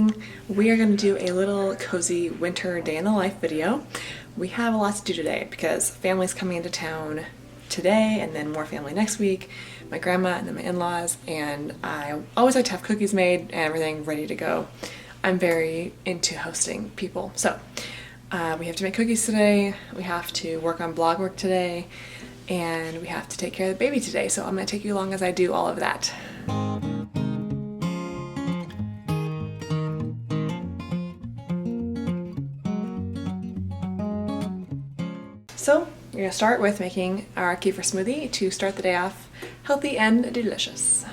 morning. We are going to do a little cozy winter day in the life video. We have a lot to do today because family's coming into town today and then more family next week, my grandma and then my in-laws, and I always like to have cookies made and everything ready to go. I'm very into hosting people. So we have to make cookies today, we have to work on blog work today, and we have to take care of the baby today. So I'm going to take you along as I do all of that. So we're going to start with making our kefir smoothie to start the day off healthy and delicious.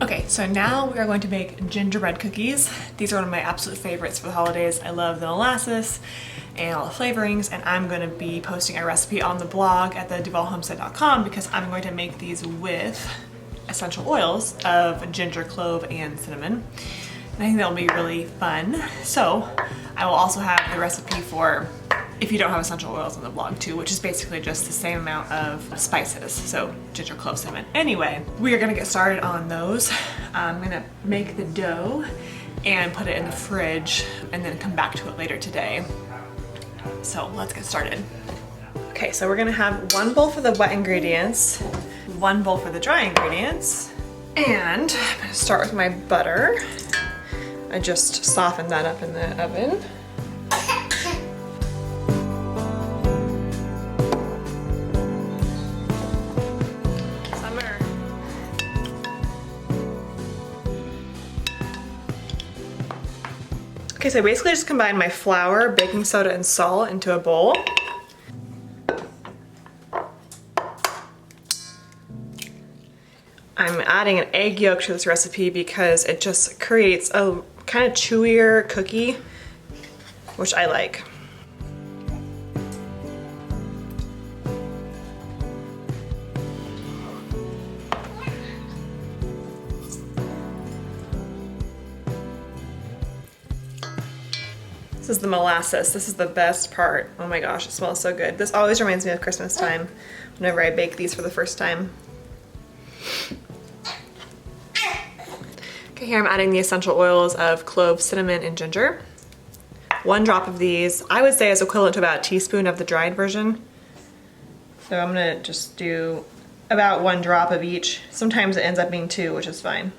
Okay, so now we are going to make gingerbread cookies. These are one of my absolute favorites for the holidays. I love the molasses and all the flavorings, and I'm going to be posting a recipe on the blog at theduvallhomestead.com because I'm going to make these with essential oils of ginger, clove, and cinnamon. And I think that'll be really fun. So I will also have the recipe for if you don't have essential oils on the blog too, which is basically just the same amount of spices. So ginger, clove, cinnamon. Anyway, we are gonna get started on those. I'm gonna make the dough and put it in the fridge and then come back to it later today. So let's get started. Okay, so we're gonna have 1 bowl for the wet ingredients, 1 bowl for the dry ingredients, and I'm gonna start with my butter. I just softened that up in the oven. Okay, so I basically just combined my flour, baking soda, and salt into a bowl. I'm adding an egg yolk to this recipe because it just creates a kind of chewier cookie, which I like. This is the molasses. This is the best part. Oh my gosh, it smells so good. This always reminds me of Christmas time whenever I bake these for the first time. Okay, here I'm adding the essential oils of clove, cinnamon, and ginger. 1 drop of these, I would say, is equivalent to about a teaspoon of the dried version. So I'm gonna just do about 1 drop of each. Sometimes it ends up being 2, which is fine.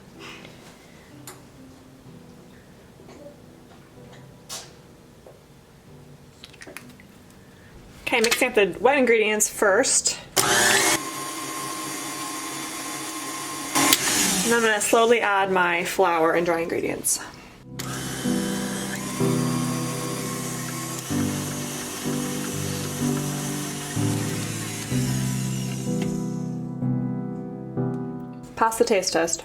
Okay, mixing up the wet ingredients first. And I'm going to slowly add my flour and dry ingredients. Pass the taste test.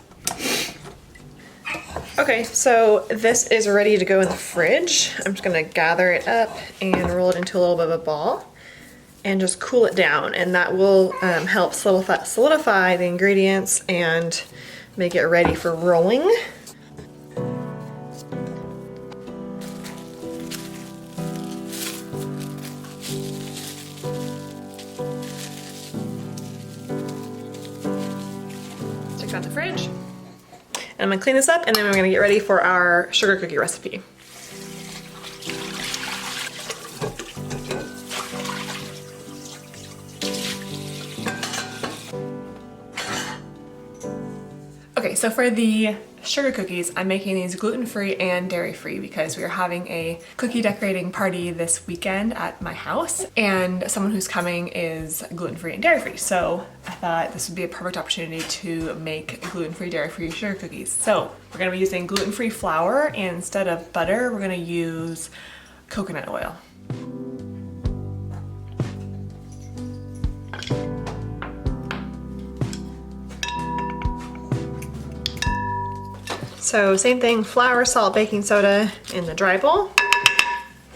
Okay, so this is ready to go in the fridge. I'm just going to gather it up and roll it into a little bit of a ball and just cool it down, and that will help solidify the ingredients and make it ready for rolling. out the fridge. And I'm gonna clean this up and then we're gonna get ready for our sugar cookie recipe. Okay, so for the sugar cookies, I'm making these gluten-free and dairy-free because we are having a cookie decorating party this weekend at my house, and someone who's coming is gluten-free and dairy-free. So I thought this would be a perfect opportunity to make gluten-free, dairy-free sugar cookies. So we're gonna be using gluten-free flour, and instead of butter, we're gonna use coconut oil. So same thing, flour, salt, baking soda in the dry bowl.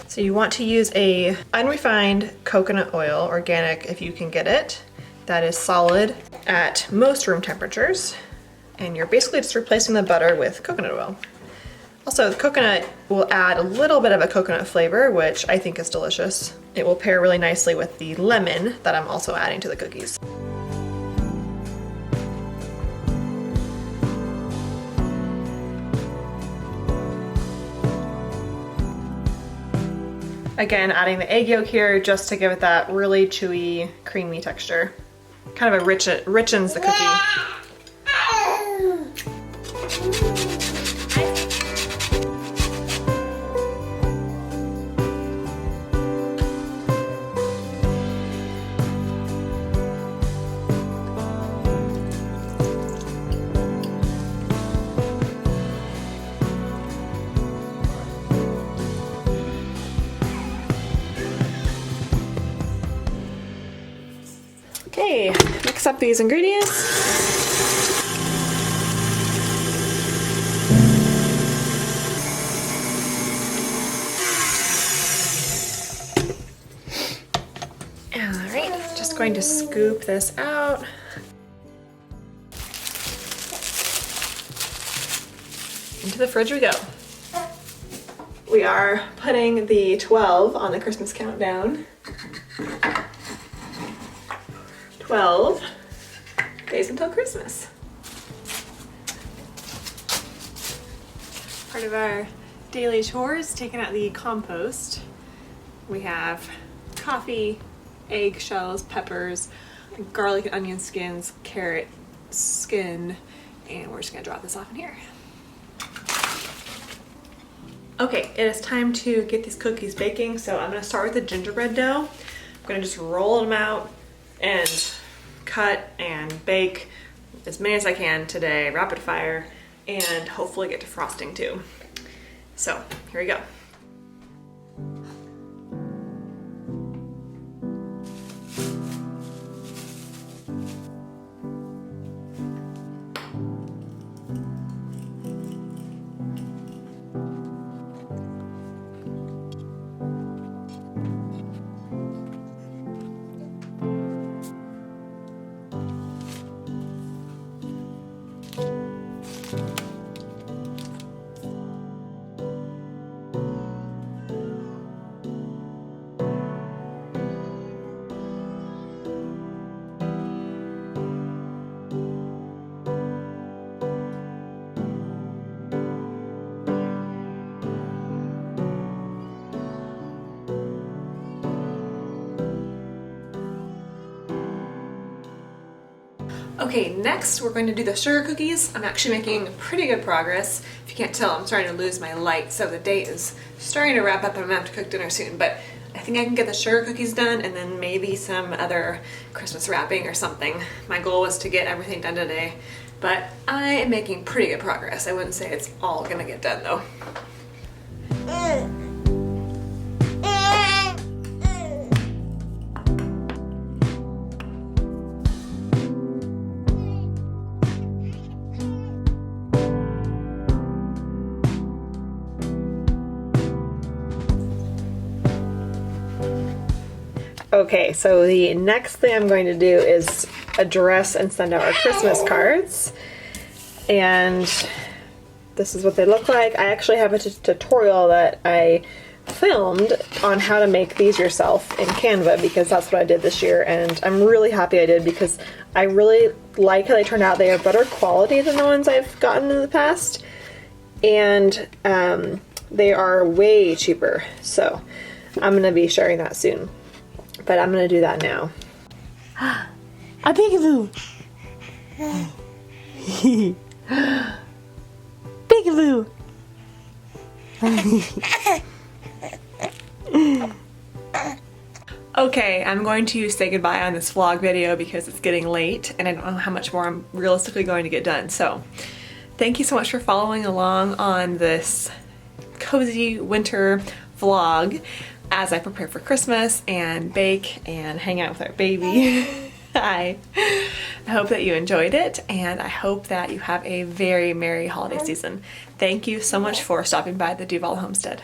So you want to use a unrefined coconut oil, organic if you can get it, that is solid at most room temperatures. And you're basically just replacing the butter with coconut oil. Also, the coconut will add a little bit of a coconut flavor, which I think is delicious. It will pair really nicely with the lemon that I'm also adding to the cookies. Again, adding the egg yolk here just to give it that really chewy, creamy texture. Kind of richens the cookie. Okay, mix up these ingredients. All right, just going to scoop this out. Into the fridge we go. We are putting the 12 on the Christmas countdown. 12 days until Christmas. Part of our daily chores, taking out the compost. We have coffee, egg shells, peppers, garlic and onion skins, carrot skin, and we're just gonna drop this off in here. Okay, it is time to get these cookies baking. So I'm gonna start with the gingerbread dough. I'm gonna just roll them out and cut and bake as many as I can today, rapid fire, and hopefully get to frosting too. So here we go. Okay, next we're going to do the sugar cookies. I'm actually making pretty good progress. If you can't tell, I'm starting to lose my light, so the day is starting to wrap up and I'm gonna have to cook dinner soon, but I think I can get the sugar cookies done and then maybe some other Christmas wrapping or something. My goal was to get everything done today, but I am making pretty good progress. I wouldn't say it's all gonna get done though. Okay, so the next thing I'm going to do is address and send out our Christmas cards. And this is what they look like. I actually have a tutorial that I filmed on how to make these yourself in Canva, because that's what I did this year, and I'm really happy I did because I really like how they turned out. They are better quality than the ones I've gotten in the past, and they are way cheaper, so I'm going to be sharing that soon, but I'm going to do that now. A peekaboo! Peekaboo! Okay, I'm going to say goodbye on this vlog video because it's getting late and I don't know how much more I'm realistically going to get done. So thank you so much for following along on this cozy winter vlog as I prepare for Christmas and bake and hang out with our baby. I hope that you enjoyed it, and I hope that you have a very merry holiday season. Thank you so much for stopping by the Duval Homestead.